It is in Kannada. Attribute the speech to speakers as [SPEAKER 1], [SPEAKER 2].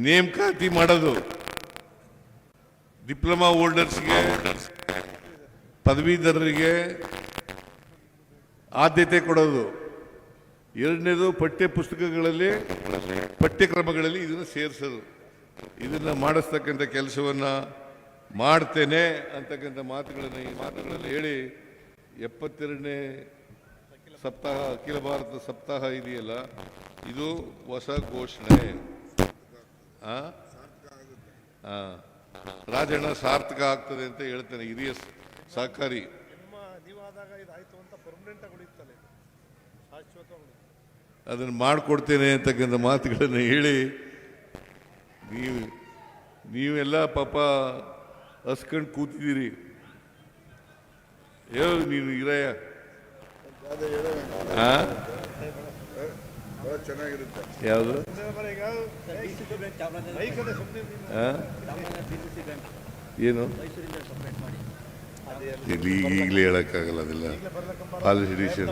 [SPEAKER 1] ನೇಮಕಾತಿ ಮಾಡೋದು, ಡಿಪ್ಲೊಮಾ ಹೋಲ್ಡರ್ಸ್ಗೆ ಪದವೀಧರರಿಗೆ ಆದ್ಯತೆ ಕೊಡೋದು. ಎರಡನೇದು ಪಠ್ಯ ಪುಸ್ತಕಗಳಲ್ಲಿ ಪಠ್ಯಕ್ರಮಗಳಲ್ಲಿ ಇದನ್ನು ಸೇರಿಸೋದು. ಇದನ್ನು ಮಾಡಿಸ್ತಕ್ಕಂಥ ಕೆಲಸವನ್ನು ಮಾಡ್ತೇನೆ ಅಂತಕ್ಕಂಥ ಮಾತುಗಳನ್ನು ಈ ಮಾತುಗಳಲ್ಲಿ ಹೇಳಿ 72ನೇ ಸಪ್ತಾಹ ಅಖಿಲ ಭಾರತ ಸಪ್ತಾಹ ಇದೆಯಲ್ಲ, ಇದು ಹೊಸ ಘೋಷಣೆ. ರಾಜಣ್ಣ ಸಾರ್ಥಕ ಆಗ್ತದೆ ಅಂತ ಹೇಳ್ತೇನೆ. ಹಿರಿಯ ಸಹಕಾರಿ ಅದನ್ನು ಮಾಡಿಕೊಡ್ತೇನೆ ಅಂತಕ್ಕಂಥ ಮಾತುಗಳನ್ನು ಹೇಳಿ ನೀವೆಲ್ಲ ಪಾಪ ಹಸ್ಕೊಂಡು ಕೂತಿದ್ದೀರಿ. ಹೇಳು ನೀನು ಇರಯ್ಯ. ಯಾವುದು ಏನು ಈಗಲೇ ಹೇಳಕ್ಕಾಗಲ್ಲ, ಅದೆಲ್ಲ ಪಾಲಿಸಿ ಡಿಸಿಷನ್.